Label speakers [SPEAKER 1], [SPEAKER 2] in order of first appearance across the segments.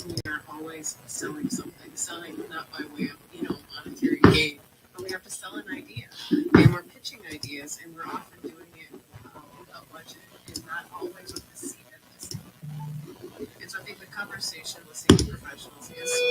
[SPEAKER 1] we are always selling something, selling not by way of, monetary gain, but we have to sell an idea. And we're pitching ideas, and we're often doing it without budget and not always with the seat at the table. And so I think the conversation with safety professionals is so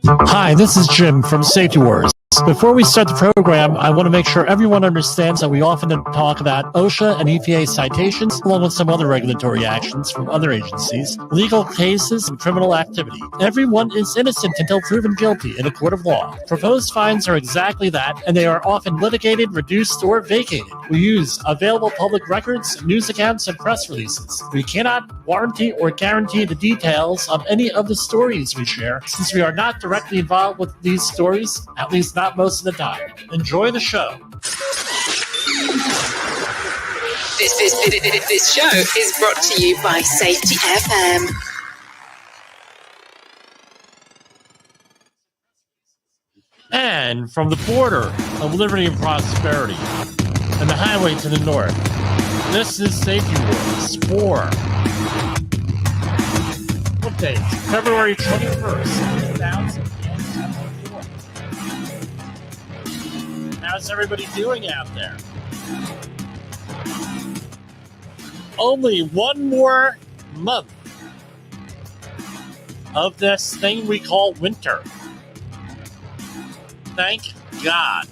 [SPEAKER 2] Hi, this is Jim from Safety Wars. Before we start the program, I want to make sure everyone understands that we often talk about OSHA and EPA citations, along with some other regulatory actions from other agencies, legal cases, and criminal activity. Everyone is innocent until proven guilty in a court of law. Proposed fines are exactly that, and they are often litigated, reduced, or vacated. We use available public records, news accounts, and press releases. We cannot warranty or guarantee the details of any of the stories we share, since we are not directly involved with these stories, at least not most of the time. Enjoy the show.
[SPEAKER 3] This show is brought to you by safetyfm.
[SPEAKER 2] And from the border of liberty and prosperity and the highway to the north, this is Safety Wars for what date? February 21st, 2024. How's everybody doing out there? Only one more month of this thing we call winter. Thank God.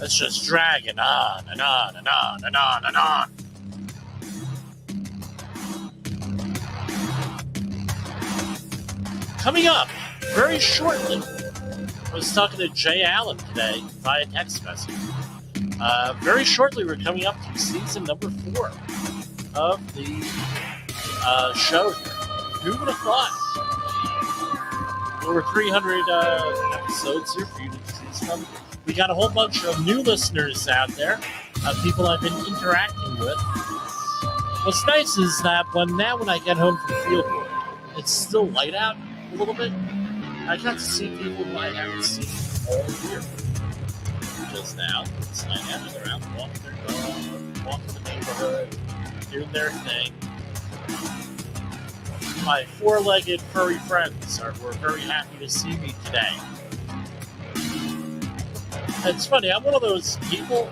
[SPEAKER 2] It's just dragging on and on and on and on and on. Coming up very shortly, I was talking to Jayallen today via text message. Very shortly, we're coming up to season number 4 of the show here. Who would have thought? Over 300 episodes here for you to choose from. We got a whole bunch of new listeners out there, people I've been interacting with. What's nice is that when I get home from field work, it's still light out a little bit. I got to see people who I haven't seen all year. Just now, it's light out and they're out walking their dog, walking the neighborhood, doing their thing. My four-legged furry friends were very happy to see me today. It's funny, I'm one of those people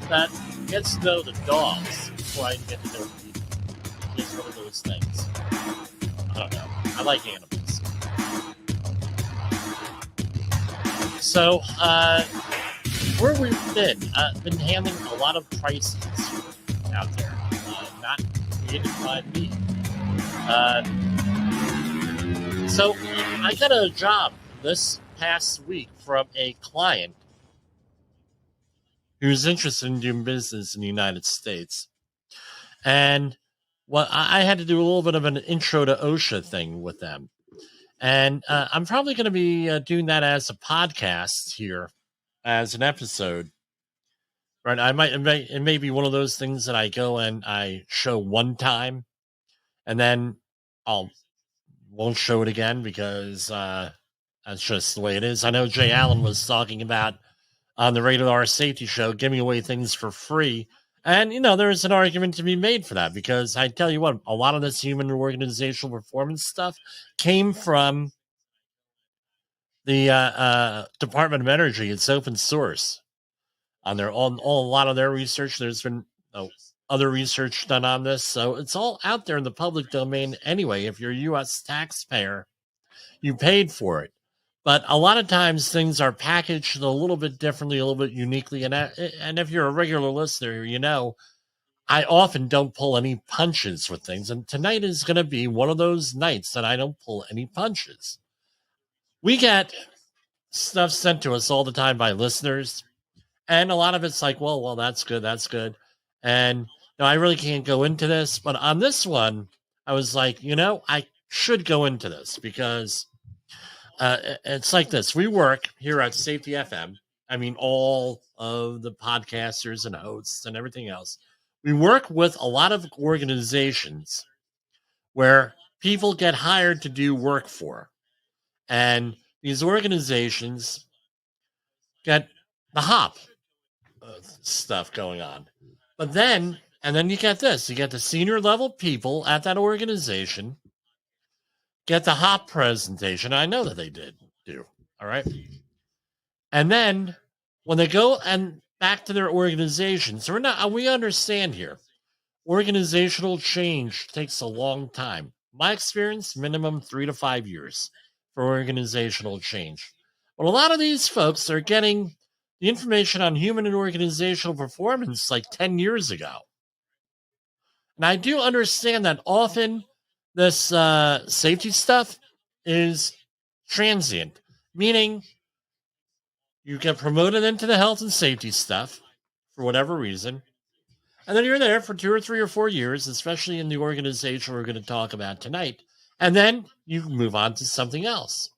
[SPEAKER 2] that gets to know the dogs before I get to know the people. It's one of those things. I don't know. I like animals. So, where we've been handling a lot of crises out there, not created by me. So, I got a job this past week from a client who's interested in doing business in the United States. And I had to do a little bit of an intro to OSHA thing with them. And I'm probably going to be doing that as a podcast here, as an episode. Right? It may be one of those things that I go and I show one time, And then I'll won't show it again because that's just the way it is. I know Jay Allen was talking about on the Radar Safety Show giving away things for free. And, there's an argument to be made for that because I tell you what, a lot of this human and organizational performance stuff came from the Department of Energy. It's open source on a lot of their research. There's been other research done on this. So it's all out there in the public domain anyway. If you're a U.S. taxpayer, you paid for it. But a lot of times things are packaged a little bit differently, a little bit uniquely. And if you're a regular listener, I often don't pull any punches with things. And tonight is going to be one of those nights that I don't pull any punches. We get stuff sent to us all the time by listeners. And a lot of it's like, well, that's good. That's good. And I really can't go into this. But on this one, I was like, I should go into this because it's like this. We work here at Safety FM. I mean, all of the podcasters and hosts and everything else. We work with a lot of organizations where people get hired to do work for. And these organizations get the hop stuff going on. But then you get this. You get the senior level people at that organization get the hop presentation. I know that they do. All right. And then when they go and back to their organization, so we understand here, organizational change takes a long time. My experience, minimum 3 to 5 years for organizational change. But a lot of these folks are getting the information on human and organizational performance like 10 years ago. And I do understand that often this safety stuff is transient, meaning you get promoted into the health and safety stuff for whatever reason, and then you're there for 2 or 3 or 4 years, especially in the organization we're going to talk about tonight, and then you move on to something else.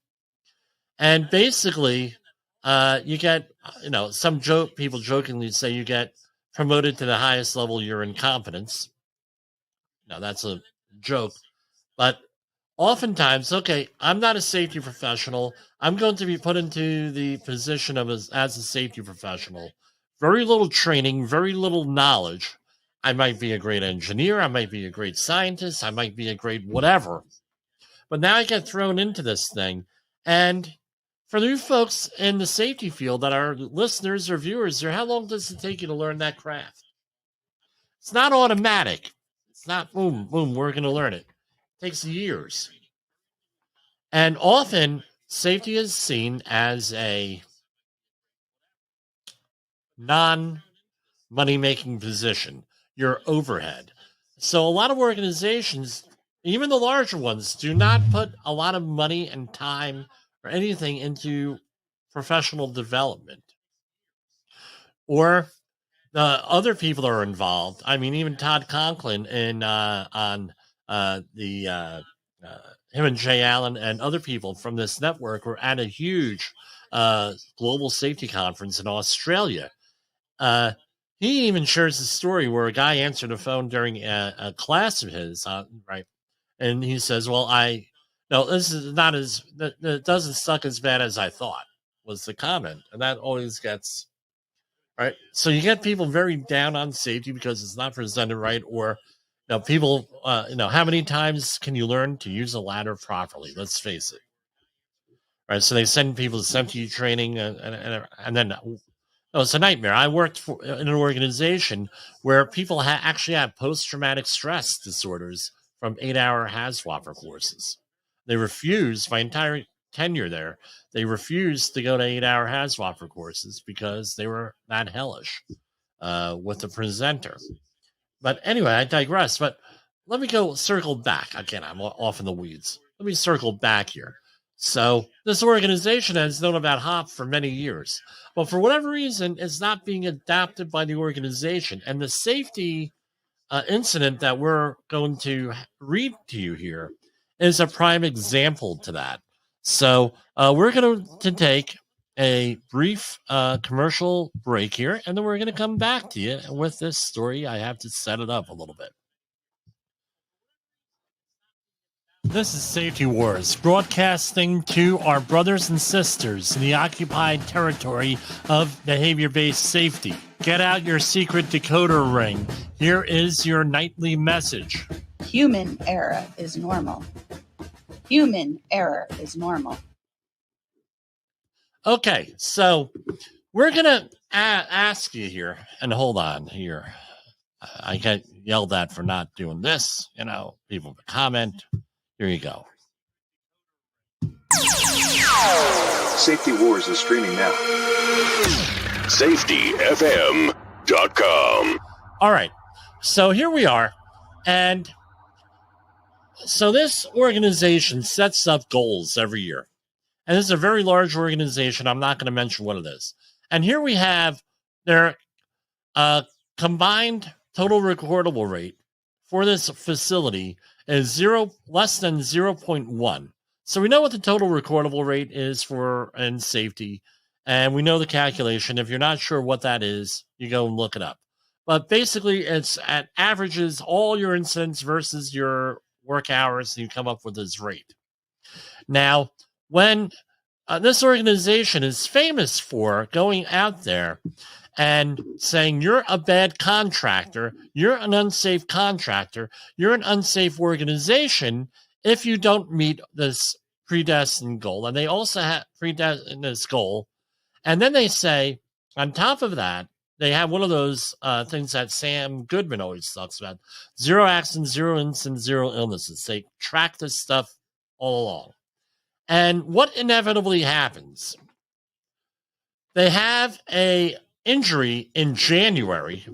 [SPEAKER 2] And basically, you get, some people jokingly say you get promoted to the highest level you're in competence. Now, that's a joke, but oftentimes, okay, I'm not a safety professional. I'm going to be put into the position of as a safety professional. Very little training, very little knowledge. I might be a great engineer. I might be a great scientist. I might be a great whatever. But now I get thrown into this thing. And for you folks in the safety field that are listeners or viewers, how long does it take you to learn that craft? It's not automatic. It's not boom, boom, we're going to learn it. It takes years. And often, safety is seen as a non-money-making position, your overhead. So a lot of organizations, even the larger ones, do not put a lot of money and time or anything into professional development. Or the other people that are involved. I mean, even Todd Conklin on him and Jay Allen and other people from this network were at a huge global safety conference in Australia. He even shares a story where a guy answered a phone during a class of his, right? And he says, well, this is not it doesn't suck as bad as I thought, was the comment. And that always gets, right? So you get people very down on safety because it's not presented right, or people, how many times can you learn to use a ladder properly? Let's face it. Right. So they send people to safety training and then it's a nightmare. I worked in an organization where people actually had post-traumatic stress disorders from 8-hour HAZWOPER courses. They refused, my entire tenure there, they refused to go to 8-hour HAZWOPER courses because they were that hellish with the presenter. But anyway, I digress. But let me circle back. Again, I'm off in the weeds. Let me circle back here. So this organization has known about HOP for many years. But for whatever reason, it's not being adopted by the organization. And the safety incident that we're going to read to you here is a prime example to that. So we're going to take a brief commercial break here, and then we're going to come back to you with this story. I have to set it up a little bit. This is Safety Wars, broadcasting to our brothers and sisters in the occupied territory of behavior-based safety. Get out your secret decoder ring. Here is your nightly message.
[SPEAKER 4] Human error is normal. Human error is normal.
[SPEAKER 2] Okay, so we're going to ask you here, and hold on here. I get yelled at for not doing this. People comment. Here you go.
[SPEAKER 5] Safety Wars is streaming now.
[SPEAKER 6] safetyfm.com.
[SPEAKER 2] All right. So here we are. And so this organization sets up goals every year. And this is a very large organization. I'm not going to mention what it is. And here we have their combined total recordable rate for this facility is less than 0.1. So we know what the total recordable rate is for in safety, and we know the calculation. If you're not sure what that is, you go and look it up. But basically, it's at averages all your incidents versus your work hours, and you come up with this rate. Now, when this organization is famous for going out there and saying you're a bad contractor, you're an unsafe contractor, you're an unsafe organization if you don't meet this predestined goal. And they also have predestined this goal. And then they say, on top of that, they have one of those things that Sam Goodman always talks about, 0 accidents, 0 incidents, 0 illnesses. They track this stuff all along. And what inevitably happens? They have a injury in January,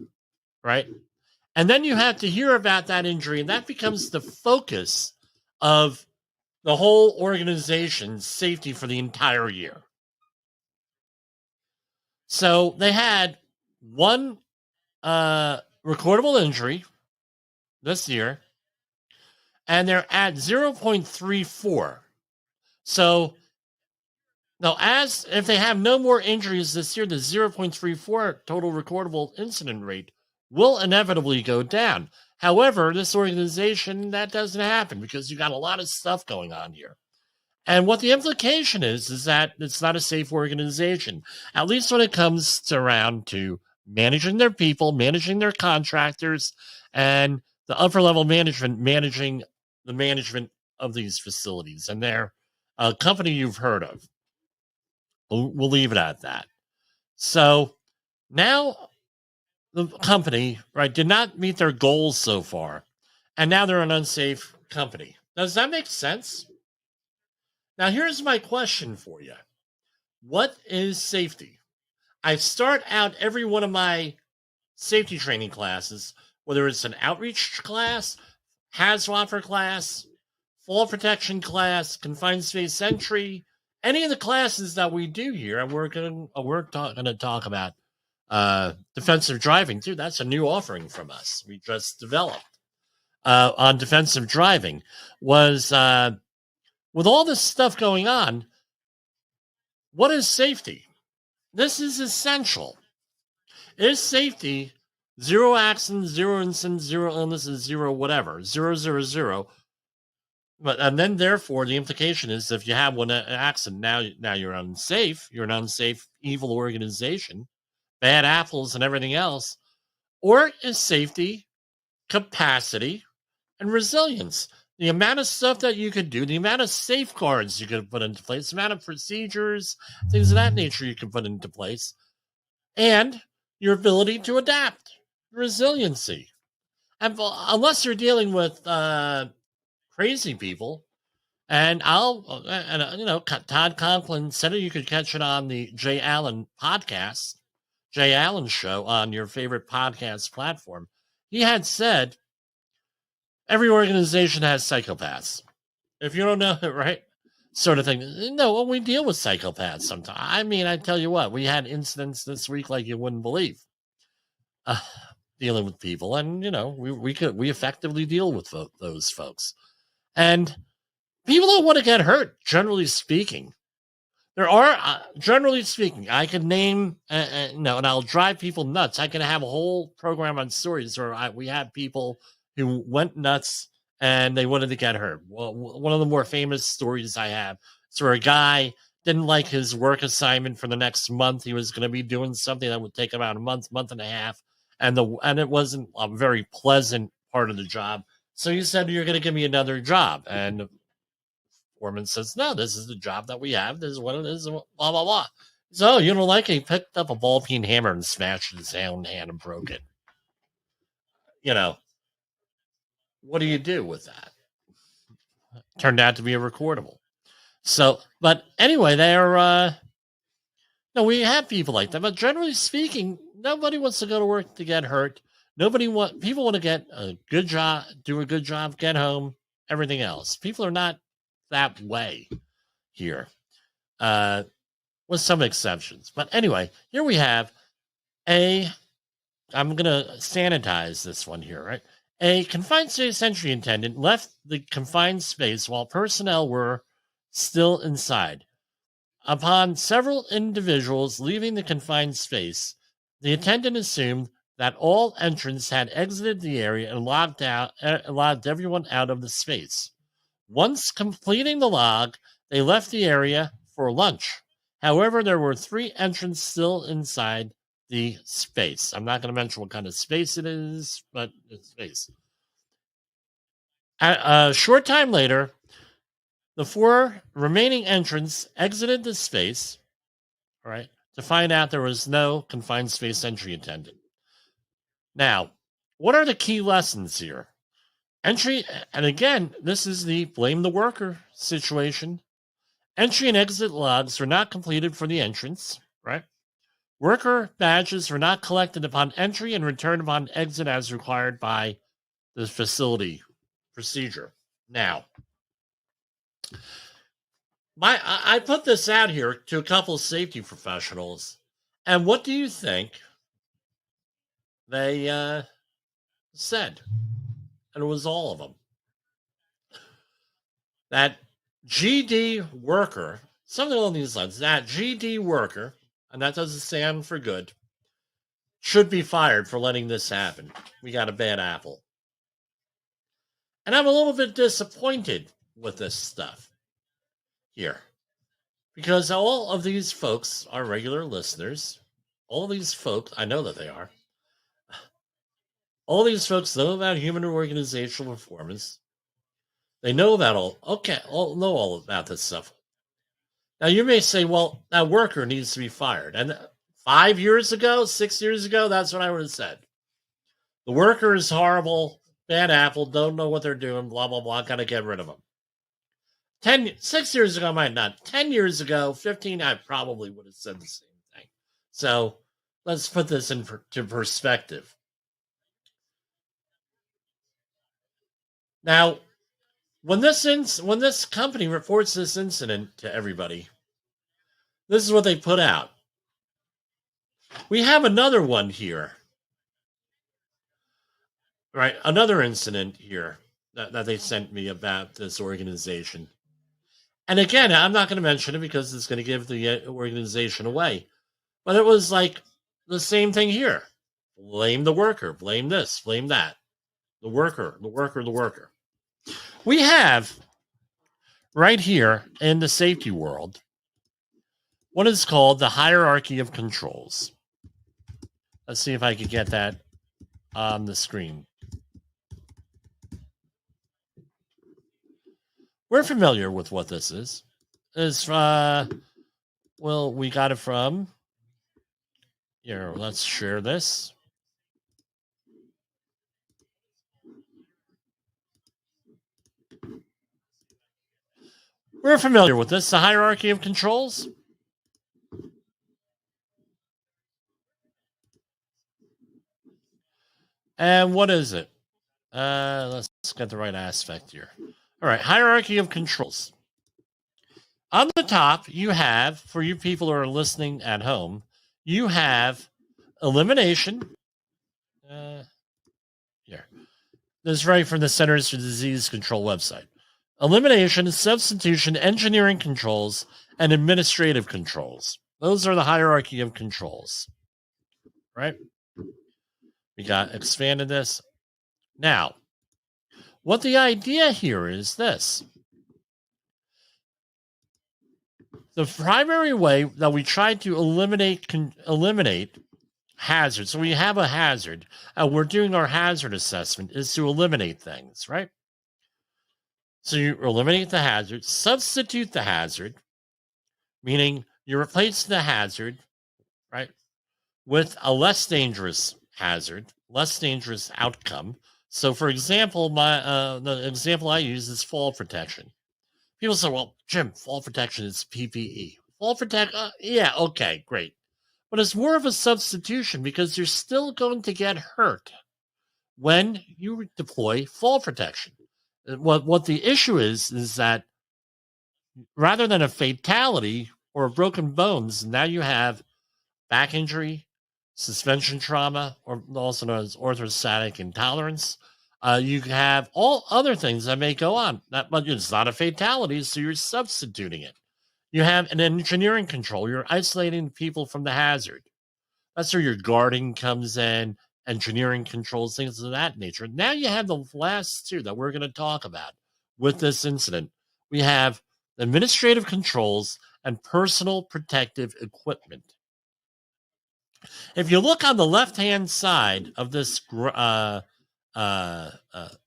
[SPEAKER 2] right? And then you have to hear about that injury, and that becomes the focus of the whole organization's safety for the entire year. So they had one recordable injury this year, and they're at 0.34. So now, as if they have no more injuries this year, the 0.34 total recordable incident rate will inevitably go down. However, this organization, that doesn't happen because you got a lot of stuff going on here. And what the implication is that it's not a safe organization, at least when it comes around to managing their people, managing their contractors, and the upper level management managing the management of these facilities. And they're a company you've heard of. We'll leave it at that. So now the company, right, did not meet their goals so far, and now they're an unsafe company. Does that make sense? Now, here's my question for you. What is safety? I start out every one of my safety training classes, whether it's an outreach class, HAZWOPER class, fall protection class, confined space entry, any of the classes that we do here, and we're going to talk about defensive driving too. That's a new offering from us. We just developed on defensive driving. Was with all this stuff going on, what is safety? This is essential. Is safety 0 accidents, 0 incidents, 0 illnesses, 0 whatever, 0, 0, 0? And then, therefore, the implication is if you have an accident, now you're unsafe. You're an unsafe, evil organization, bad apples and everything else. Or is safety, capacity, and resilience? The amount of stuff that you could do, the amount of safeguards you could put into place, the amount of procedures, things of that nature you can put into place, and your ability to adapt, resiliency. And unless you're dealing with crazy people, and Todd Conklin said you could catch it on the Jay Allen podcast, Jay Allen show on your favorite podcast platform. He had said every organization has psychopaths. If you don't know it, right? Sort of thing. No, well, we deal with psychopaths sometimes. I mean, I tell you what, we had incidents this week like you wouldn't believe. Dealing with people, and we effectively deal with those folks. And people don't want to get hurt, generally speaking. There are, generally speaking, I can name, and I'll drive people nuts. I can have a whole program on stories where we have people who went nuts and they wanted to get hurt. Well, one of the more famous stories I have is where a guy didn't like his work assignment for the next month. He was going to be doing something that would take about a month and a half, and it wasn't a very pleasant part of the job. So he said, "You're going to give me another job." And the foreman says, "No, this is the job that we have. This is what it is, blah, blah, blah." So, you know, like he picked up a ball-peen hammer and smashed his own hand and broke it. You know, what do you do with that? Turned out to be a recordable. So, but anyway, no, we have people like that, but generally speaking, nobody wants to go to work to get hurt. People want to get a good job, do a good job, get home, everything else. People are not that way here, with some exceptions. But anyway, here we have I'm going to sanitize this one here, right? A confined space entry attendant left the confined space while personnel were still inside. Upon several individuals leaving the confined space, the attendant assumed that all entrants had exited the area and logged everyone out of the space. Once completing the log, they left the area for lunch. However, there were 3 entrants still inside the space. I'm not going to mention what kind of space it is, but it's space. A short time later, the 4 remaining entrants exited the space, all right, to find out there was no confined space entry attendant. Now, what are the key lessons here? Entry, and again, this is the blame the worker situation. Entry and exit logs were not completed for the entrance, right? Worker badges were not collected upon entry and returned upon exit as required by the facility procedure. Now, I put this out here to a couple of safety professionals, and what do you think they said? And it was all of them. That GD worker, something along these lines, that GD worker, and that doesn't stand for good, should be fired for letting this happen. We got a bad apple. And I'm a little bit disappointed with this stuff here. Because all of these folks are regular listeners. All of these folks, I know that they are. All these folks know about human and organizational performance. They know about know all about this stuff. Now, you may say, well, that worker needs to be fired. And 5 years ago, 6 years ago, that's what I would have said. The worker is horrible, bad apple, don't know what they're doing, blah, blah, blah, gotta get rid of them. 6 years ago, I might not. 10 years ago, 15, I probably would have said the same thing. So let's put this into perspective. Now, when this company reports this incident to everybody, this is what they put out. We have another one here. Right, another incident here that they sent me about this organization. And again, I'm not going to mention it because it's going to give the organization away. But it was like the same thing here. Blame the worker, blame this, blame that. The worker. We have right here in the safety world what is called the hierarchy of controls. Let's see if I can get that on the screen. We're familiar with what this is. We got it from here. Let's share this. We're familiar with this, the hierarchy of controls. And what is it? Let's get the right aspect here. All right, hierarchy of controls. On the top, you have, for you people who are listening at home, you have elimination. Here. This is right from the Centers for Disease Control website. Elimination, substitution, engineering controls, and administrative controls. Those are the hierarchy of controls. Right? We got expanded this. Now, What the idea here is this. The primary way that we try to eliminate hazards, so we have a hazard, and we're doing our hazard assessment, is to eliminate things, right? So you eliminate the hazard, substitute the hazard, meaning you replace the hazard, right, with a less dangerous hazard, less dangerous outcome. So, for example, the example I use is fall protection. People say, well, Jim, fall protection is PPE. Fall protect, yeah, okay, great. But it's more of a substitution because you're still going to get hurt when you deploy fall protection. What the issue is that rather than a fatality or broken bones, now you have back injury, suspension trauma, or also known as orthostatic intolerance. You have all other things that may go on. But it's not a fatality, so you're substituting it. You have an engineering control. You're isolating people from the hazard. That's where your guarding comes in, engineering controls, things of that nature. Now you have the last two that we're going to talk about with this incident. We have administrative controls and personal protective equipment. If you look on the left-hand side of this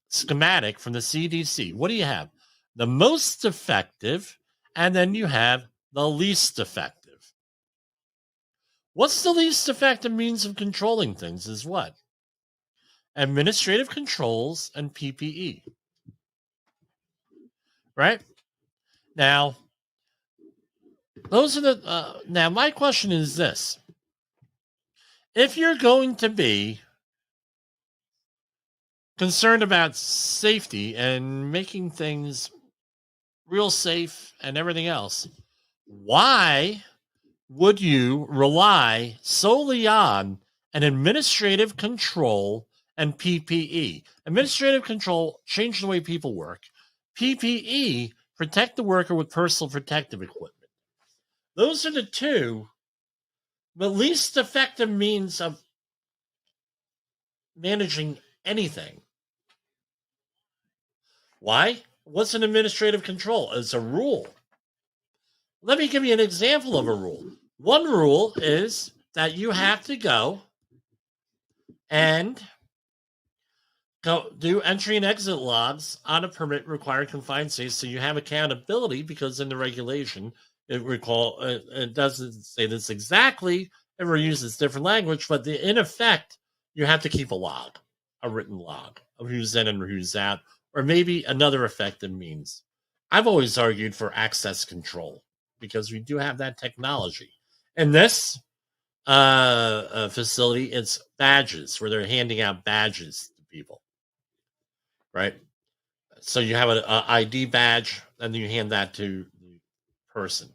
[SPEAKER 2] schematic from the CDC, what do you have? The most effective, and then you have the least effective. What's the least effective means of controlling things is what? Administrative controls and PPE. Right? Now, those are the... now, my question is this. If you're going to be concerned about safety and making things real safe and everything else, why would you rely solely on an administrative control and PPE? Administrative control, change the way people work. PPE, protect the worker with personal protective equipment. Those are the two, the least effective means of managing anything. Why? What's an administrative control? It's a rule. Let me give you an example of a rule. One rule is that you have to go do entry and exit logs on a permit required confined space, so you have accountability, because in the regulation it doesn't say this exactly. It uses different language, but in effect, you have to keep a log, a written log of who's in and who's out, or maybe another effective means. I've always argued for access control because we do have that technology. In this facility, it's badges, where they're handing out badges to people, right? So you have an ID badge, and you hand that to the person.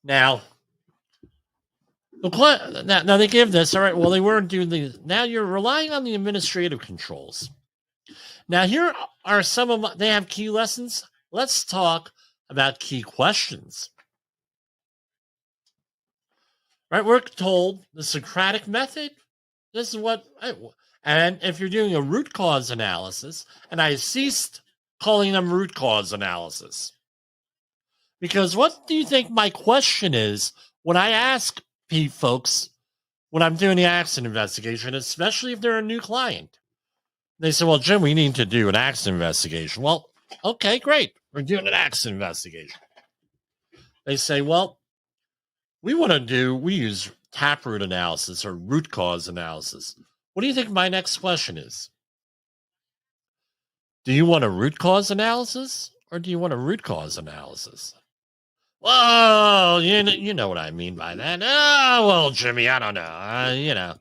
[SPEAKER 2] Now they give this, all right, well, they weren't doing these. Now you're relying on the administrative controls. Now here are they have key lessons. Let's talk about key questions. Right, we're told the Socratic method. This is what, and if you're doing a root cause analysis, and I ceased calling them root cause analysis, because what do you think my question is when I ask folks when I'm doing the accident investigation, especially if they're a new client? They say, well, Jim, we need to do an accident investigation. Well, okay, great. We're doing an accident investigation. They say, well, we use taproot analysis or root cause analysis. What do you think my next question is? Do you want a root cause analysis, or do you want a root cause analysis? Well, you know what I mean by that. Oh, well, Jimmy, I don't know.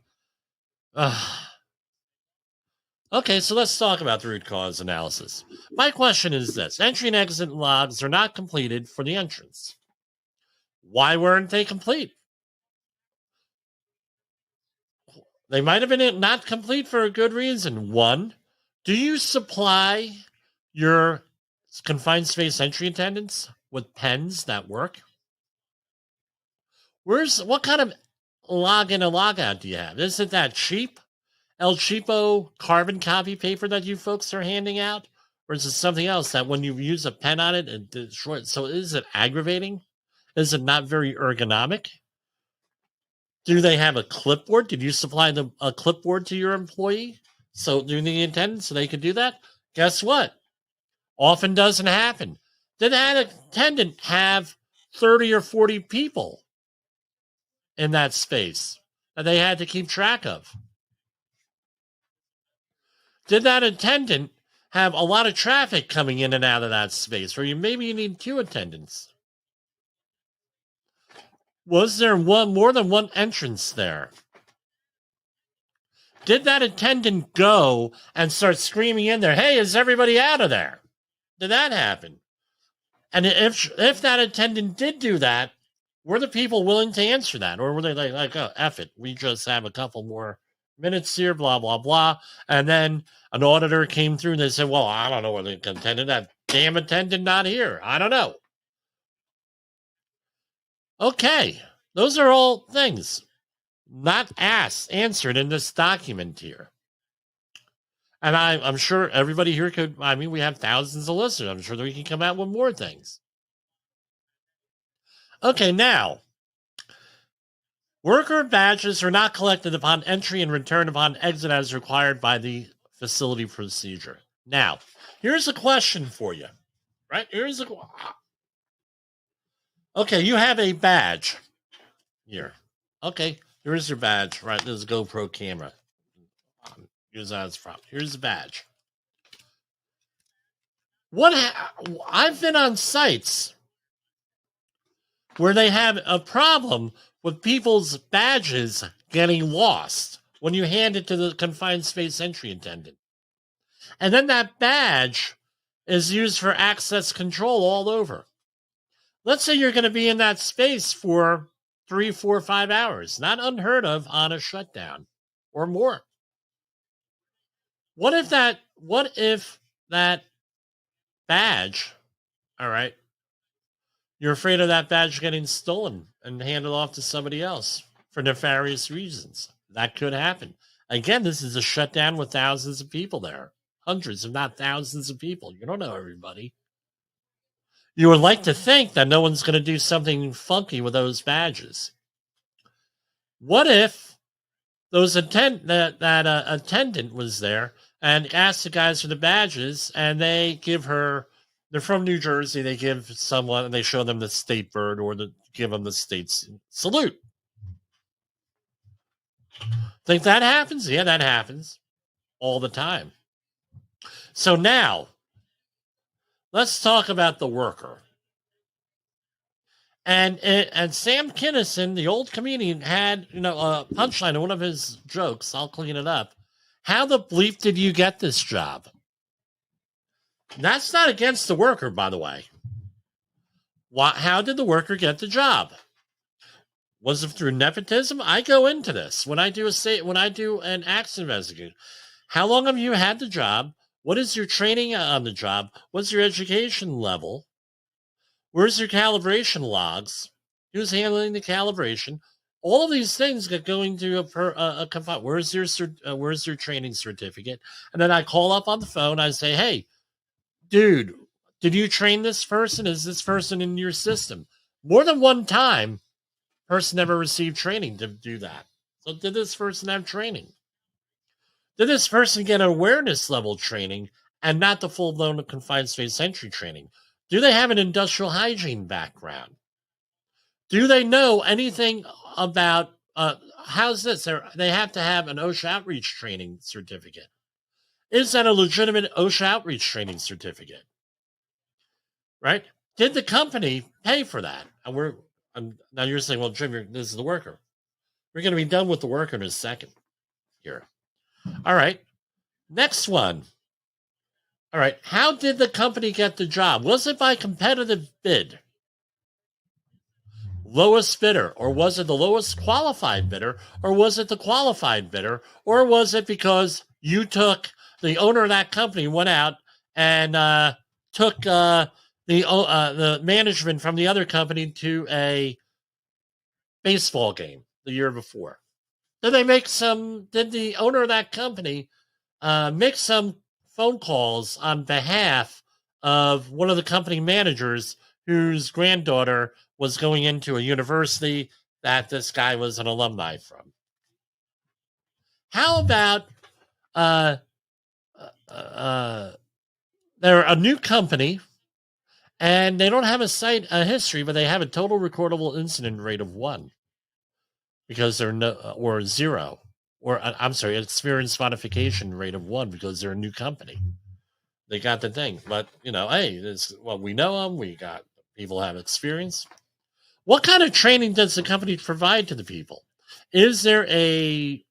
[SPEAKER 2] Okay, so let's talk about the root cause analysis. My question is this. Entry and exit logs are not completed for the entrance. Why weren't they complete? They might have been not complete for a good reason. One, do you supply your confined space entry attendants with pens that work? What kind of login and logout do you have? Isn't that cheap? El Cheapo carbon copy paper that you folks are handing out? Or is it something else that when you use a pen on it, it destroys? So is it aggravating? Is it not very ergonomic? Do they have a clipboard? Did you supply them a clipboard to your employee? So during the attendance, so they could do that? Guess what? Often doesn't happen. Did that attendant have 30 or 40 people in that space that they had to keep track of? Did that attendant have a lot of traffic coming in and out of that space, or maybe you need 2 attendants? Was there more than one entrance there? Did that attendant go and start screaming in there, "Hey, is everybody out of there?" Did that happen? And if that attendant did do that, were the people willing to answer that? Or were they like, "Oh, F it, we just have a couple more minutes here, blah, blah, blah." And then an auditor came through and they said, "Well, I don't know where the attendant, that damn attendant not here. I don't know." Okay, those are all things not answered in this document here. And I'm sure everybody here could, we have thousands of listeners. I'm sure that we can come out with more things. Okay, now, worker badges are not collected upon entry and returned upon exit as required by the facility procedure. Now, here's a question for you, right? Okay, you have a badge here. Okay, here's your badge, right? This is a GoPro camera. Use that as prop. Here's the badge. I've been on sites where they have a problem with people's badges getting lost when you hand it to the confined space entry attendant. And then that badge is used for access control all over. Let's say you're going to be in that space for 3, 4, 5 hours. Not unheard of on a shutdown or more. What if that badge, all right, you're afraid of that badge getting stolen and handed off to somebody else for nefarious reasons? That could happen. Again, this is a shutdown with thousands of people there. Hundreds, if not thousands of people. You don't know everybody. You would like to think that no one's going to do something funky with those badges. What if those attendant was there and asked the guys for the badges, and they give her, they're from New Jersey, they give someone, and they show them the state bird or give them the state's salute. Think that happens? Yeah, that happens all the time. So now, let's talk about the worker. And Sam Kinison, the old comedian, had a punchline in one of his jokes. I'll clean it up. How the bleep did you get this job? That's not against the worker, by the way. How did the worker get the job? Was it through nepotism? I go into this when I do an accident investigation. How long have you had the job? What is your training on the job? What's your education level? Where's your calibration logs? Who's handling the calibration? All of these things get going to a confined. Where's your training certificate? And then I call up on the phone. I say, "Hey, dude, did you train this person? Is this person in your system?" More than one time, person never received training to do that. So did this person have training? Did this person get awareness level training and not the full-blown confined space entry training? Do they have an industrial hygiene background? Do they know anything about, how's this? They have to have an OSHA outreach training certificate. Is that a legitimate OSHA outreach training certificate? Right? Did the company pay for that? And now you're saying, "Well, Jim, this is the worker." We're going to be done with the worker in a second here. All right. Next one. All right. How did the company get the job? Was it by competitive bid? Lowest bidder? Or was it the lowest qualified bidder? Or was it the qualified bidder? Or was it because the owner of that company went out and took the management from the other company to a baseball game the year before? Did the owner of that company make some phone calls on behalf of one of the company managers whose granddaughter was going into a university that this guy was an alumni from? How about they're a new company and they don't have a history, but they have a total recordable incident rate of 1 because they're or 0, or I'm sorry, experience modification rate of 1 because they're a new company. They got the thing, but hey, we know them. We got people have experience. What kind of training does the company provide to the people? Is there a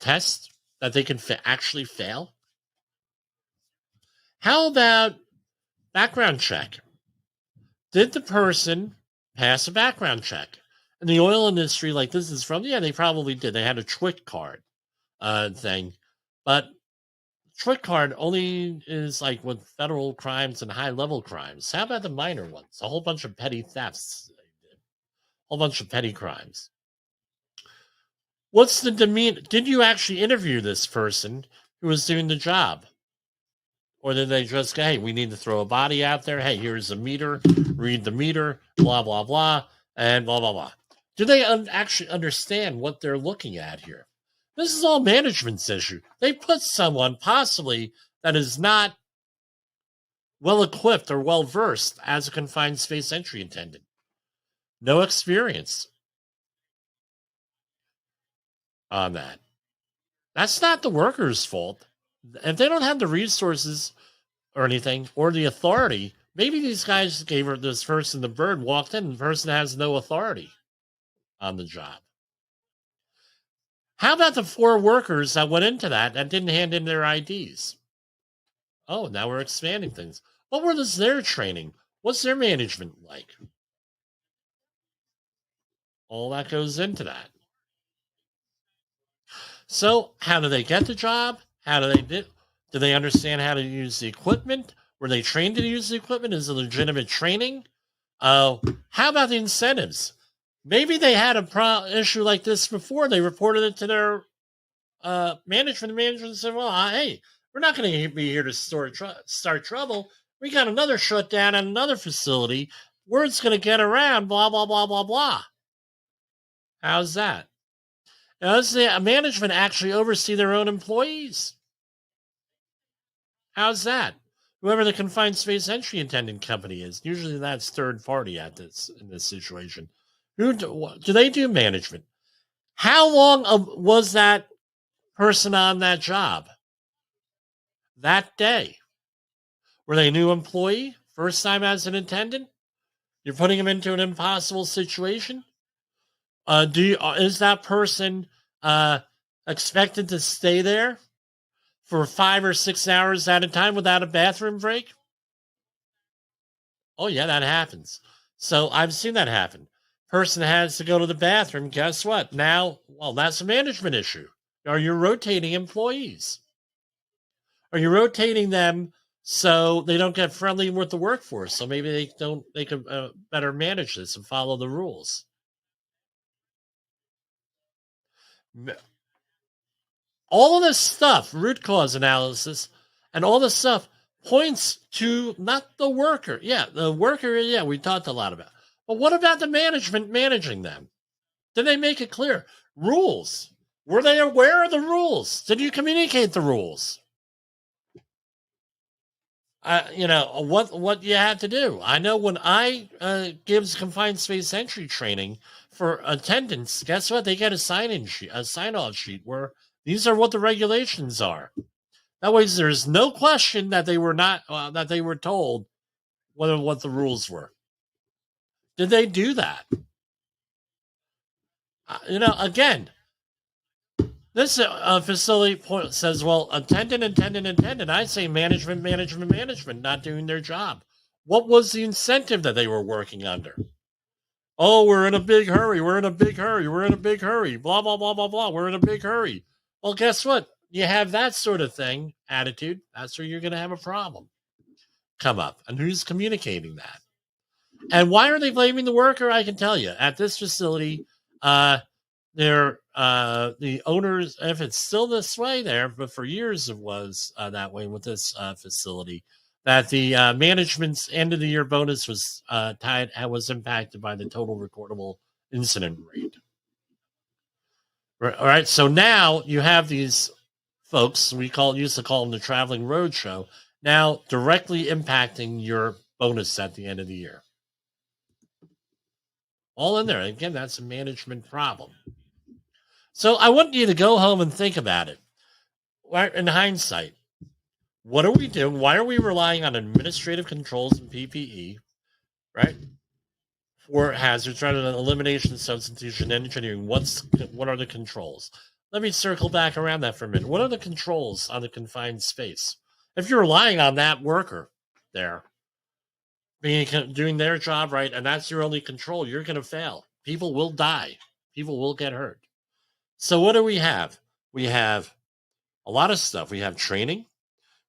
[SPEAKER 2] test that they can actually fail? How about background check? Did the person pass a background check? In the oil industry, like this is from, they probably did. They had a TWIC card thing, but TWIC card only is like with federal crimes and high-level crimes. How about the minor ones? A whole bunch of petty thefts. A whole bunch of petty crimes. What's the demeanor? Did you actually interview this person who was doing the job? Or did they just go, hey, we need to throw a body out there. Hey, here's a meter. Read the meter. Blah, blah, blah. And blah, blah, blah. Do they actually understand what they're looking at here? This is all management's issue. They put someone possibly that is not well-equipped or well-versed as a confined space entry attendant. No experience on that. That's not the worker's fault. If they don't have the resources or anything, or the authority, maybe these guys gave this person the bird, walked in, and the person has no authority on the job. How about the 4 workers that went into that didn't hand in their IDs? Oh, now we're expanding things. What was their training? What's their management like? All that goes into that. So, how do they get the job? How do they do they understand how to use the equipment? Were they trained to use the equipment? Is it legitimate training? How about the incentives? Maybe they had a issue like this before. They reported it to their management. The management said, well, hey, we're not going to be here to start trouble. We got another shutdown at another facility. Word's going to get around, blah, blah, blah, blah, blah. How's that? Now, does the management actually oversee their own employees? How's that? Whoever the confined space entry attendant company is, usually that's third party in this situation. Do they do management? How long was that person on that job? That day? Were they a new employee? First time as an attendant? You're putting them into an impossible situation? Is that person expected to stay there for 5 or 6 hours at a time without a bathroom break? Oh, yeah, that happens. So I've seen that happen. Person has to go to the bathroom. Guess what? Now, well, that's a management issue. Are you rotating employees? Are you rotating them so they don't get friendly with the workforce? So maybe they can better manage this and follow the rules. All of this stuff, root cause analysis, and all this stuff points to not the worker. Yeah, the worker, we talked a lot about. But what about the management managing them? Did they make it clear? Rules. Were they aware of the rules? Did you communicate the rules? What you have to do. I know when I gives confined space entry training for attendants, guess what? They get a sign-off sheet where these are what the regulations are. That way, there's no question that they were not that they were told what the rules were. Did they do that? Again, this facility says, well, attendant. I say management, not doing their job. What was the incentive that they were working under? Oh, we're in a big hurry. Blah, blah, blah, blah, blah. We're in a big hurry. Well, guess what? You have that sort of attitude. That's where you're going to have a problem come up. And who's communicating that? And why are they blaming the worker? I can tell you. At this facility, the owners, if it's still this way there, but for years it was that way with this facility, that the management's end of the year bonus was was impacted by the total recordable incident rate. All right, so now you have these folks, used to call them the traveling roadshow, now directly impacting your bonus at the end of the year. All in there. Again, that's a management problem. So I want you to go home and think about it. In hindsight, what are we doing? Why are we relying on administrative controls and PPE, right? For hazards rather than elimination, substitution, engineering. What are the controls? Let me circle back around that for a minute. What are the controls on the confined space? If you're relying on that worker there doing their job right, and that's your only control, you're going to fail. People will die. People will get hurt. So what do we have? We have a lot of stuff. We have training.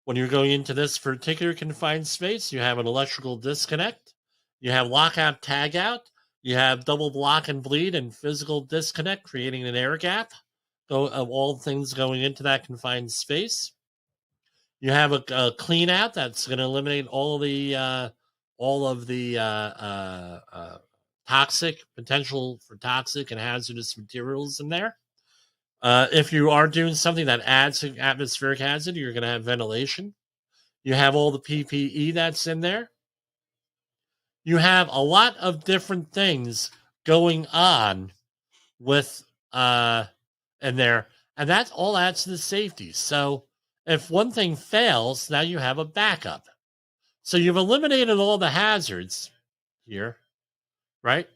[SPEAKER 2] When you're going into this particular confined space, you have an electrical disconnect. You have lockout, tagout. You have double block and bleed and physical disconnect, creating an air gap of all things going into that confined space. You have a clean out that's going to eliminate all of the potential for toxic and hazardous materials in there. If you are doing something that adds to atmospheric hazard, you're going to have ventilation. You have all the PPE that's in there. You have a lot of different things going on with in there, and that all adds to the safety. So if one thing fails, now you have a backup. So you've eliminated all the hazards here, right?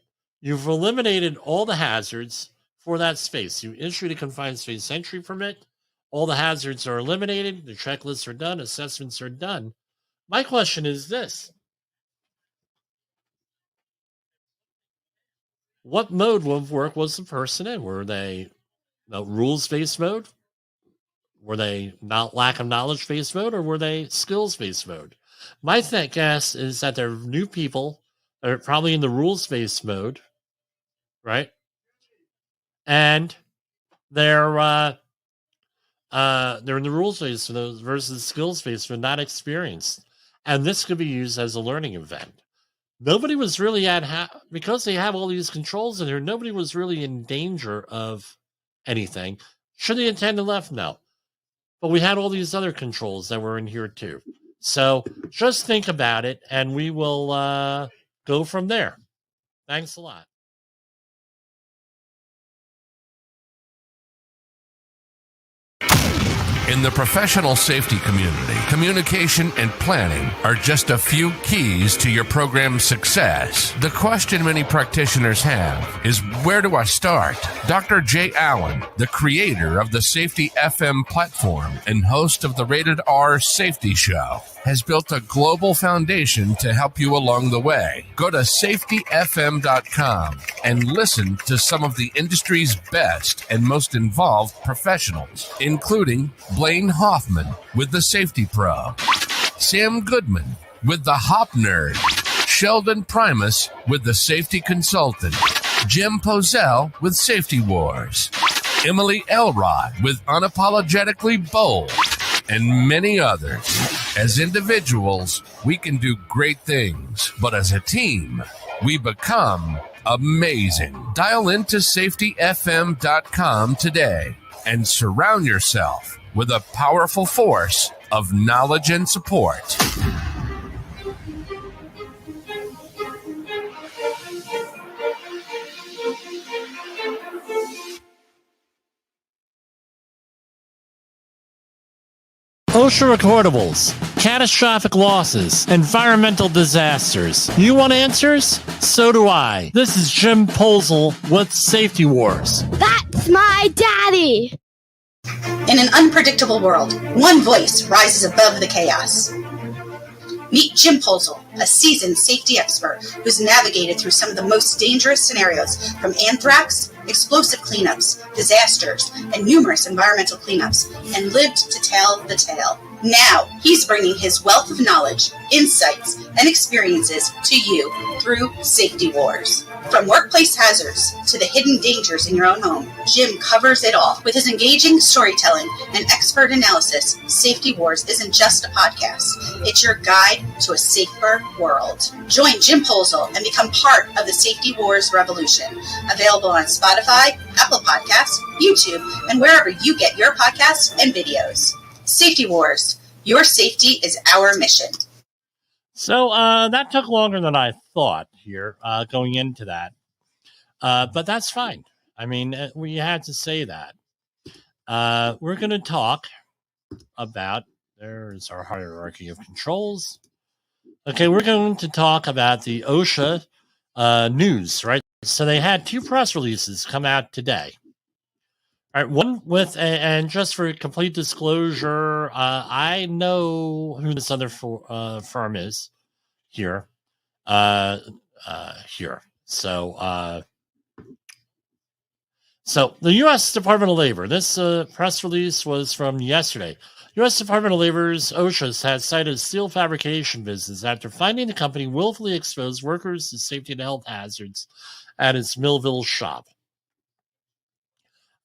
[SPEAKER 2] You've eliminated all the hazards for that space. You issued a confined space entry permit. All the hazards are eliminated. The checklists are done. Assessments are done. My question is this. What mode of work was the person in? Were they rules-based mode? Were they not lack of knowledge-based mode? Or were they skills-based mode? My guess is that they're new people. They're probably in the rules-based mode, right? And they're in the rules-based mode versus skills-based mode, not experienced. And this could be used as a learning event. Nobody was really because they have all these controls in here, nobody was really in danger of anything. Should the attendant left? No. But we had all these other controls that were in here too. So just think about it, and we will go from there. Thanks a lot.
[SPEAKER 6] In the professional safety community, communication and planning are just a few keys to your program's success. The question many practitioners have is, where do I start? Dr. Jayallen, the creator of the Safety FM platform and host of the Rated R Safety Show, has built a global foundation to help you along the way. Go to safetyfm.com and listen to some of the industry's best and most involved professionals, including Blaine Hoffman with the Safety Pro, Sam Goodman with the Hop Nerd, Sheldon Primus with the Safety Consultant, Jim Poesl with Safety Wars, Emily Elrod with Unapologetically Bold, and many others. As individuals, we can do great things, but as a team, we become amazing. Dial into safetyfm.com today and surround yourself with a powerful force of knowledge and support.
[SPEAKER 2] OSHA recordables, catastrophic losses, environmental disasters. You want answers? So do I. This is Jim Poesl with Safety Wars.
[SPEAKER 7] That's my daddy!
[SPEAKER 4] In an unpredictable world, one voice rises above the chaos. Meet Jim Poesl, a seasoned safety expert who's navigated through some of the most dangerous scenarios, from anthrax, explosive cleanups, disasters, and numerous environmental cleanups, and lived to tell the tale. Now, he's bringing his wealth of knowledge, insights, and experiences to you through Safety Wars. From workplace hazards to the hidden dangers in your own home, Jim covers it all. With his engaging storytelling and expert analysis, Safety Wars isn't just a podcast. It's your guide to a safer world. Join Jim Poesl and become part of the Safety Wars revolution. Available on Spotify, Apple Podcasts, YouTube, and wherever you get your podcasts and videos. Safety Wars. Your safety is our mission.
[SPEAKER 2] So that took longer than I thought here going into that. But that's fine. I mean, we had to say that. We're going to talk about, there's our hierarchy of controls. Okay, we're going to talk about the OSHA news, right? So they had 2 press releases come out today. All right, one with, and just for complete disclosure, I know who this other firm is here. Here. So the U.S. Department of Labor, this press release was from yesterday. U.S. Department of Labor's OSHA has cited steel fabrication business after finding the company willfully exposed workers to safety and health hazards at its Millville shop.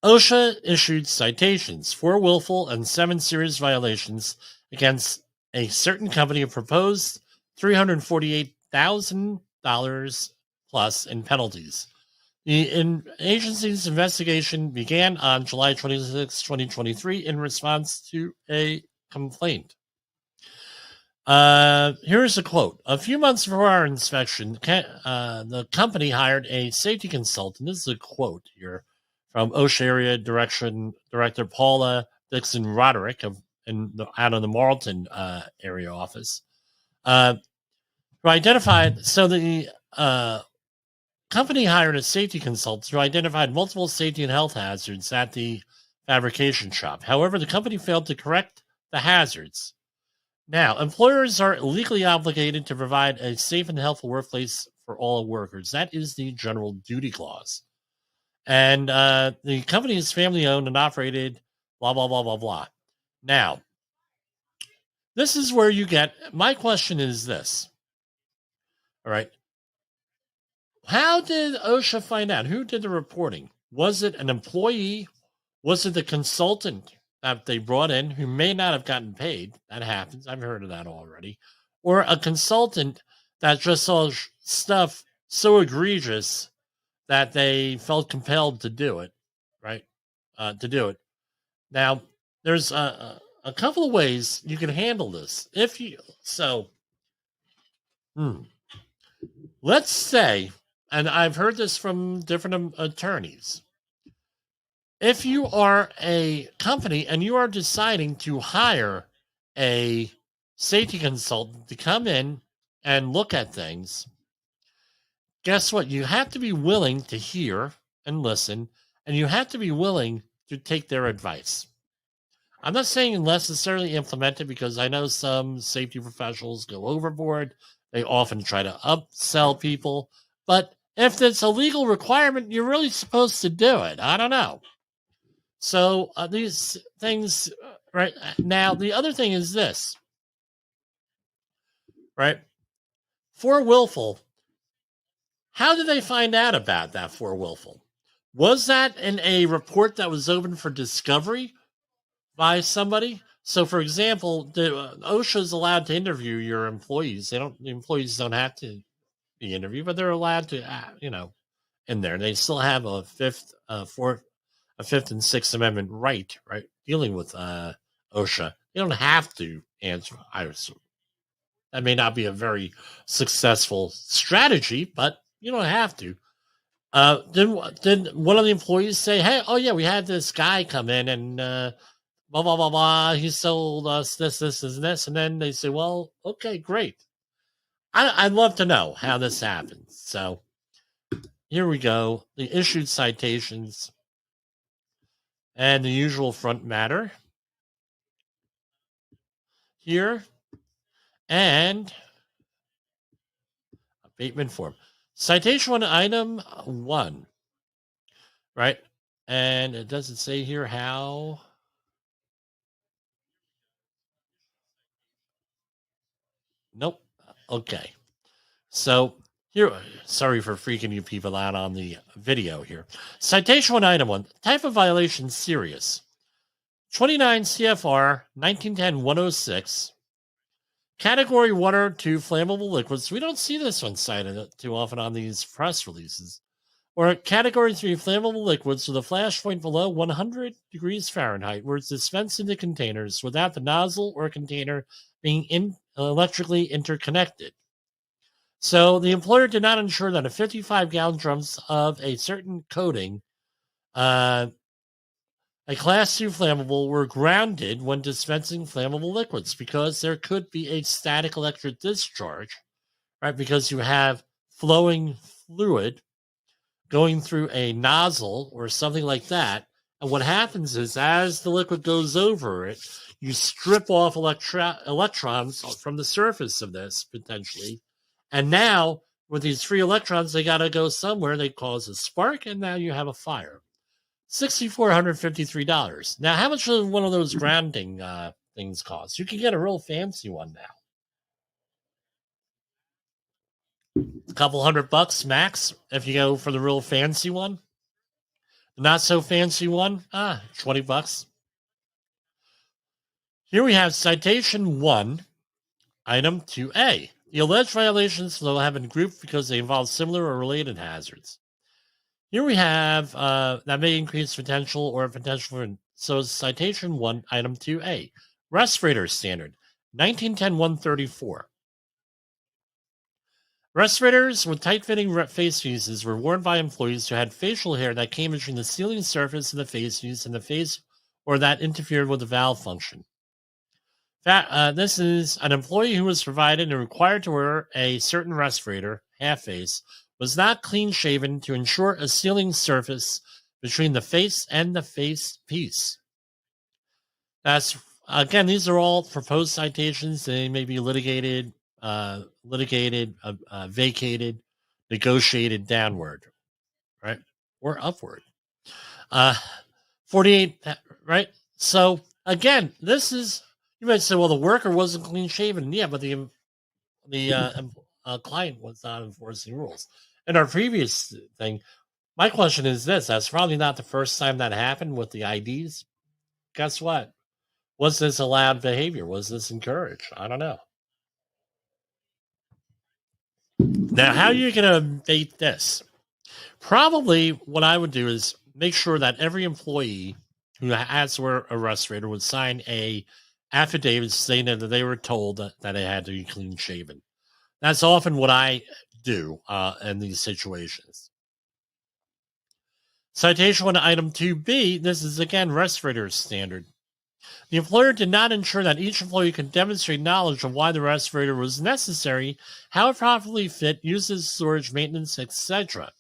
[SPEAKER 2] OSHA issued citations, 4 willful and 7 serious violations against a certain company and proposed $348,000 plus in penalties. The agency's investigation began on July 26, 2023, in response to a complaint. Here's a quote. A few months before our inspection, the company hired a safety consultant. This is a quote here from OSHA Area Director Paula Dixon Roderick out of the Marlton area office. Who identified, so the company hired a safety consultant who identified multiple safety and health hazards at the fabrication shop. However, the company failed to correct the hazards. Now, employers are legally obligated to provide a safe and healthful workplace for all workers. That is the general duty clause. And the company is family owned and operated, blah, blah, blah, blah, blah. Now, this is where you get, my question is this. All right. How did OSHA find out? Who did the reporting? Was it an employee? Was it the consultant that they brought in who may not have gotten paid? That happens. I've heard of that already. Or a consultant that just saw stuff so egregious that they felt compelled to do it, right? Now, there's a couple of ways you can handle this. Let's say, and I've heard this from different attorneys, if you are a company and you are deciding to hire a safety consultant to come in and look at things, guess what? You have to be willing to hear and listen, and you have to be willing to take their advice. I'm not saying necessarily implement it, because I know some safety professionals go overboard. They often try to upsell people. But if it's a legal requirement, you're really supposed to do it. I don't know. So these things, right now, the other thing is this, right? For willful, how did they find out about that for willful? Was that in a report that was open for discovery by somebody? So, for example, the OSHA is allowed to interview your employees. The employees don't have to be interviewed, but they're allowed to, in there. They still have a fifth and Sixth Amendment right, dealing with OSHA. You don't have to answer. That may not be a very successful strategy, but you don't have to. Did one of the employees say, "Hey, oh yeah, we had this guy come in and blah blah blah blah. He sold us this, and this," and then they say, "Well, okay, great." I'd love to know how this happens. So here we go. The issued citations and the usual front matter here, and abatement form. Citation 1, item 1, right? And it doesn't say here how. Nope. Okay. So here, sorry for freaking you people out on the video here. Citation 1, item 1, type of violation serious. 29 CFR 1910-106. Category 1 or 2 flammable liquids. We don't see this one cited too often on these press releases. Or Category 3 flammable liquids with a flash point below 100 degrees Fahrenheit, where it's dispensed into containers without the nozzle or container being electrically interconnected. So the employer did not ensure that a 55-gallon drums of a certain coating, a Class 2 flammable, were grounded when dispensing flammable liquids because there could be a static electric discharge, right? Because you have flowing fluid going through a nozzle or something like that. And what happens is as the liquid goes over it, you strip off electrons from the surface of this, potentially. And now, with these free electrons, they got to go somewhere. They cause a spark, and now you have a fire. $6,453. Now, how much does one of those grounding things cost? You can get a real fancy one now. A couple $100 max if you go for the real fancy one. The not so fancy one, $20. Here we have citation 1, item 2A. The alleged violations will have been grouped because they involve similar or related hazards. Here we have that may increase potential or potential for. So citation 1, item 2A. Respirator standard, 1910-134. Respirators with tight-fitting face fuses were worn by employees who had facial hair that came between the sealing surface of the face fuse and the face, or that interfered with the valve function. This is an employee who was provided and required to wear a certain respirator, half face, was not clean-shaven to ensure a sealing surface between the face and the face piece. That's, again, these are all proposed citations. They may be litigated, vacated, negotiated downward, right? Or upward. 48, right? So, again, this is, you might say, well, the worker wasn't clean shaven. Yeah, but the client was not enforcing rules. In our previous thing, my question is this: that's probably not the first time that happened with the IDs. Guess what? Was this allowed behavior? Was this encouraged? I don't know. Now, how are you going to abate this? Probably what I would do is make sure that every employee who has to wear a respirator would sign a affidavit stating that they were told that they had to be clean shaven. That's often what I do in these situations. Citation 1, item 2B, this is again respirator standard. The employer did not ensure that each employee could demonstrate knowledge of why the respirator was necessary, how it properly fit, uses, storage, maintenance, etc.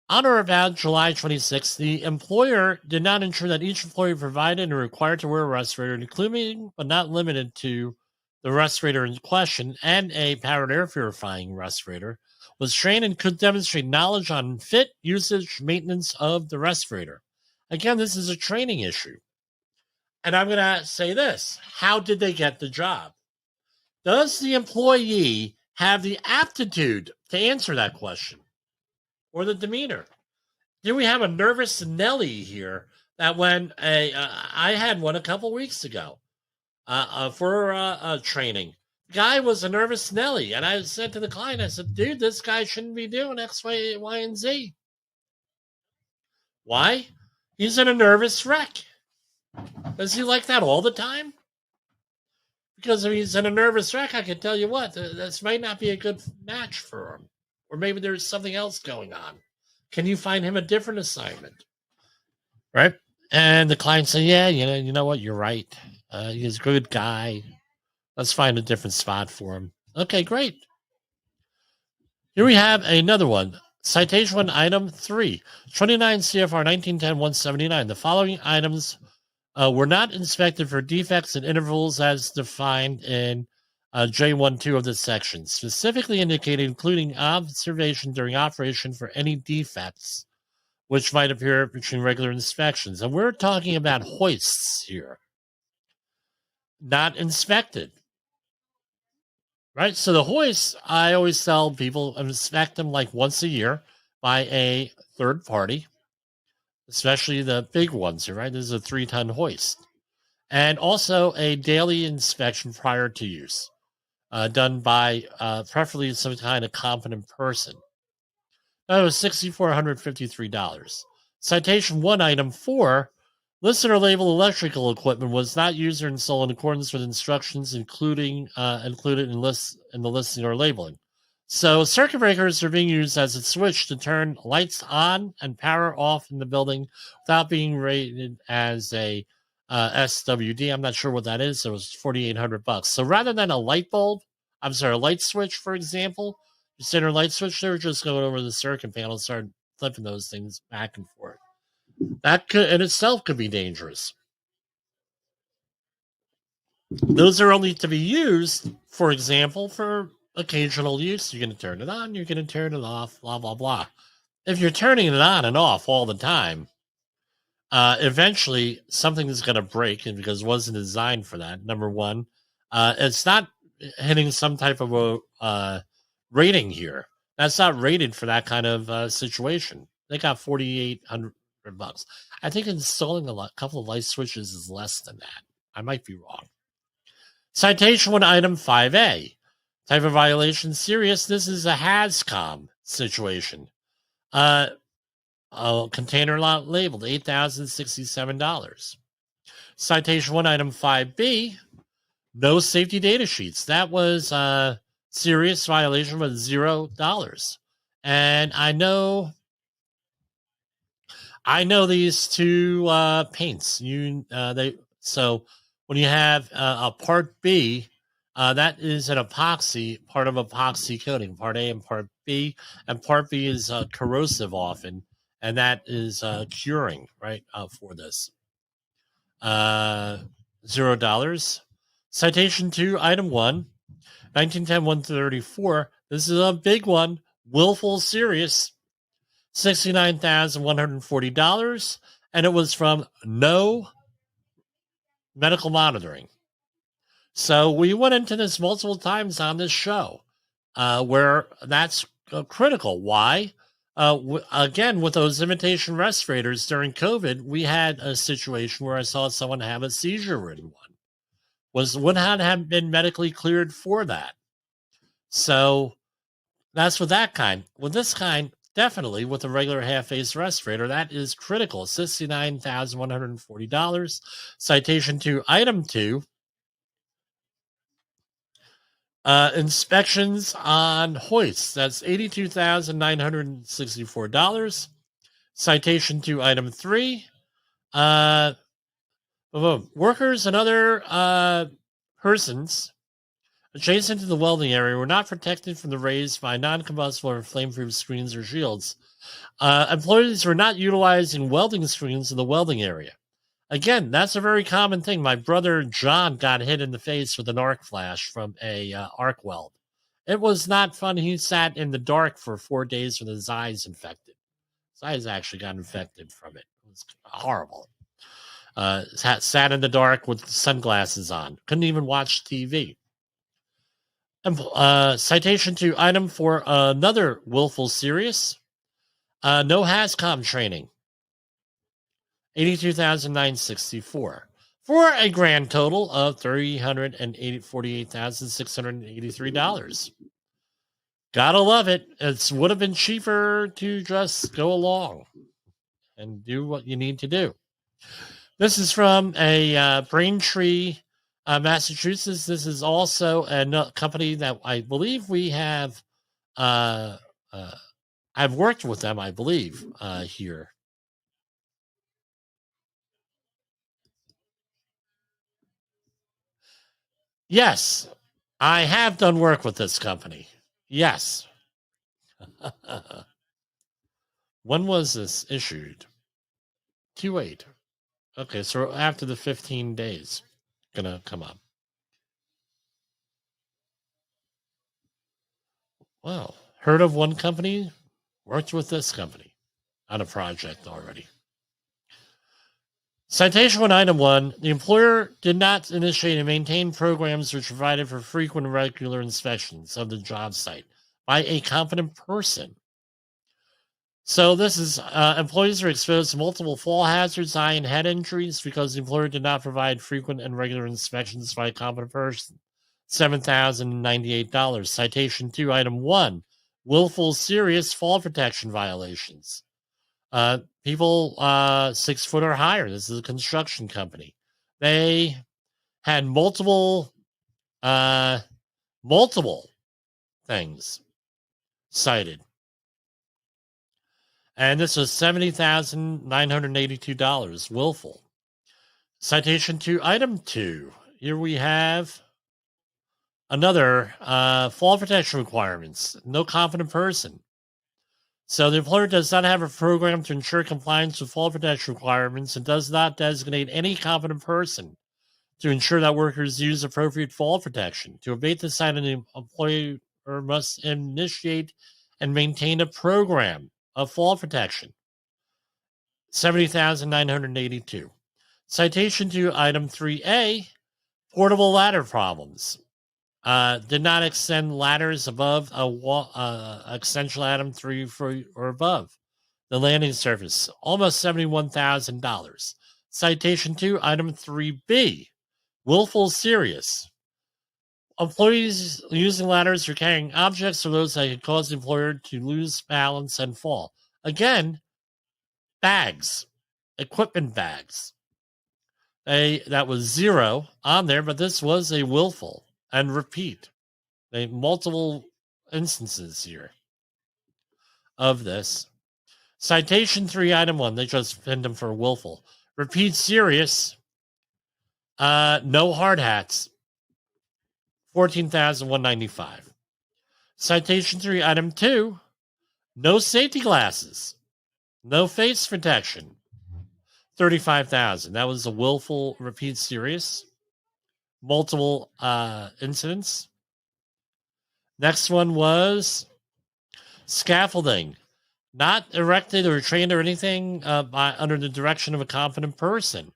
[SPEAKER 2] On or about July 26th, the employer did not ensure that each employee provided and required to wear a respirator, including but not limited to the respirator in question and a powered air purifying respirator, was trained and could demonstrate knowledge on fit, usage, maintenance of the respirator. Again, this is a training issue. And I'm going to say this. How did they get the job? Does the employee have the aptitude to answer that question? Or the demeanor? Do we have a nervous Nelly here that when I had one a couple weeks ago for training, the guy was a nervous Nelly. And I said to the client, I said, dude, this guy shouldn't be doing X, Y, and Z. Why? He's in a nervous wreck. Does he like that all the time? Because if he's in a nervous wreck, I can tell you what, this might not be a good match for him. Or maybe there's something else going on. Can you find him a different assignment? Right? And the client said, yeah, you know what, you're right. He's a good guy. Let's find a different spot for him. Okay, great. Here we have another one. Citation 1, item 3. 29 CFR 1910-179. The following items were not inspected for defects and intervals as defined in J1-2 of this section, specifically indicated including observation during operation for any defects which might appear between regular inspections. And we're talking about hoists here. Not inspected. right? So the hoists, I always tell people inspect them like once a year by a third party, especially the big ones here, right? This is a 3-ton hoist. And also a daily inspection prior to use, done by preferably some kind of competent person. That was $6,453. Citation 1, item 4, listed or labeled electrical equipment was not used or installed in accordance with instructions included in the listing or labeling. So circuit breakers are being used as a switch to turn lights on and power off in the building without being rated as a SWD. I'm not sure what that is. So it was $4,800. So rather than a light switch, for example, your standard light switch, they were just going over the circuit panel and started flipping those things back and forth. That could in itself could be dangerous. Those are only to be used, for example, for occasional use. You're going to turn it on, you're going to turn it off, blah, blah, blah. If you're turning it on and off all the time, eventually something is going to break, and because it wasn't designed for that, number one. It's not hitting some type of a rating here. That's not rated for that kind of situation. They got $4,800. I think installing a couple of light switches is less than that. I might be wrong. Citation 1, item 5A. Type of violation, serious. This is a HAZCOM situation. A container lot labeled $8,067. Citation 1, item 5B. No safety data sheets. That was a serious violation with $0. And I know these two paints. So when you have a part B, that is an epoxy, part of epoxy coating, part A and part B, and part B is corrosive often, and that is curing, right, for this. $0. Citation 2, item 1, 1910-134. This is a big one, willful serious, $69,140, and it was from no medical monitoring. So we went into this multiple times on this show, where that's critical. Why? Again, with those imitation respirators during COVID, we had a situation where I saw someone have a seizure in one. Would not have been medically cleared for that. So that's with that kind. With this kind, definitely with a regular half-face respirator, that is critical. $69,140. Citation 2, item 2. Inspections on hoists. That's $82,964. Citation 2, item 3. Workers and other persons adjacent to the welding area were not protected from the rays by non-combustible or flame-proof screens or shields. Employees were not utilizing welding screens in the welding area. Again, that's a very common thing. My brother John got hit in the face with an arc flash from a arc weld. It was not fun. He sat in the dark for 4 days with his eyes infected. His eyes actually got infected from it. It was horrible. Sat in the dark with sunglasses on. Couldn't even watch TV. Citation 2, item 4, another willful serious. No HAZCOM training. $82,964 for a grand total of $348,683. Gotta love it. It would have been cheaper to just go along and do what you need to do. This is from a Braintree, Massachusetts. This is also a company that I believe we have. I've worked with them, I believe, here. Yes, I have done work with this company. Yes. When was this issued? 2/8. Okay, so after the 15 days, gonna come up. Wow. Heard of one company? Worked with this company on a project already. Citation 1, Item 1. The employer did not initiate and maintain programs which provided for frequent and regular inspections of the job site by a competent person. So this is employees are exposed to multiple fall hazards, eye and head injuries because the employer did not provide frequent and regular inspections by a competent person. $7,098. Citation 2, Item 1. Willful serious fall protection violations. People 6 foot or higher. This is a construction company. They had multiple things cited. And this was $70,982, willful. Citation 2, Item 2. Here we have another fall protection requirements. No competent person. So the employer does not have a program to ensure compliance with fall protection requirements and does not designate any competent person to ensure that workers use appropriate fall protection. To abate the site, the employer must initiate and maintain a program of fall protection. $70,982. Citation 2, Item 3A, portable ladder problems. Did not extend ladders above a wall, extension ladder 3 feet or above the landing surface. Almost $71,000. Citation 2, Item 3B, willful serious. Employees using ladders or carrying objects or those that could cause the employer to lose balance and fall. Again, bags, equipment bags. That was 0 on there, but this was a willful and repeat. Multiple instances here of this. Citation 3, Item 1. They just pinned them for willful. Repeat serious. No hard hats. $14,195. Citation 3, Item 2. No safety glasses. No face protection. $35,000. That was a willful, repeat serious. Multiple incidents. Next one was scaffolding. Not erected or trained or anything under the direction of a competent person.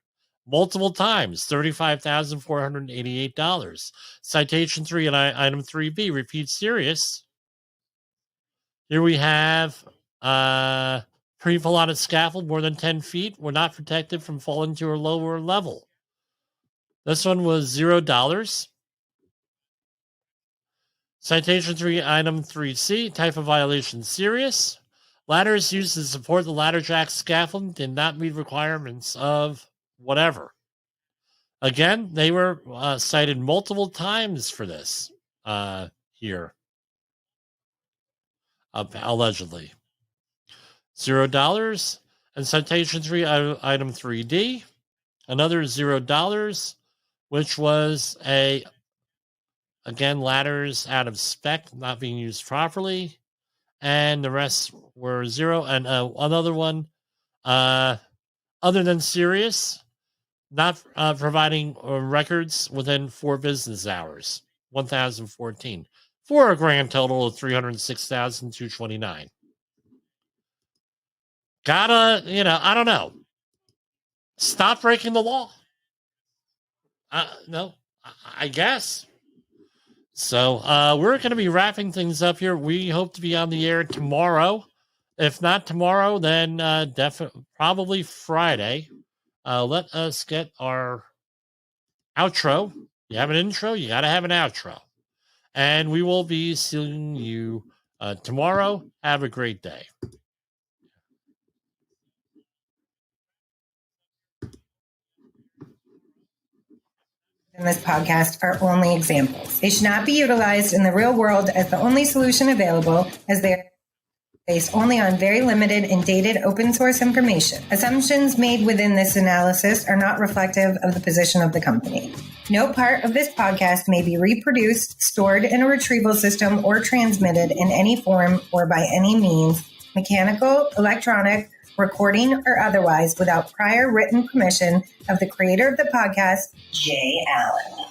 [SPEAKER 2] Multiple times, $35,488. Citation 3 and Item 3B, repeat serious. Here we have people on a scaffold more than 10 feet were not protected from falling to a lower level. This one was $0. Citation 3, Item 3C, type of violation serious. Ladders used to support the ladder jack scaffold did not meet requirements of whatever. Again, they were cited multiple times for this here. Allegedly. $0. And citation 3, Item 3D, another $0, which was again, ladders out of spec, not being used properly. And the rest were 0. And another one, other than serious, not providing records within 4 business hours, 1,014, for a grand total of $306,229. Gotta, I don't know. Stop breaking the law. No, I guess. So we're going to be wrapping things up here. We hope to be on the air tomorrow. If not tomorrow, then probably Friday. Let us get our outro. You have an intro, you got to have an outro. And we will be seeing you tomorrow. Have a great day.
[SPEAKER 8] In this podcast are only examples. They should not be utilized in the real world as the only solution available, as they are based only on very limited and dated open source information. Assumptions made within this analysis are not reflective of the position of the company. No part of this podcast may be reproduced, stored in a retrieval system, or transmitted in any form or by any means, mechanical, electronic, recording, or otherwise, without prior written permission of the creator of the podcast, Jay Allen.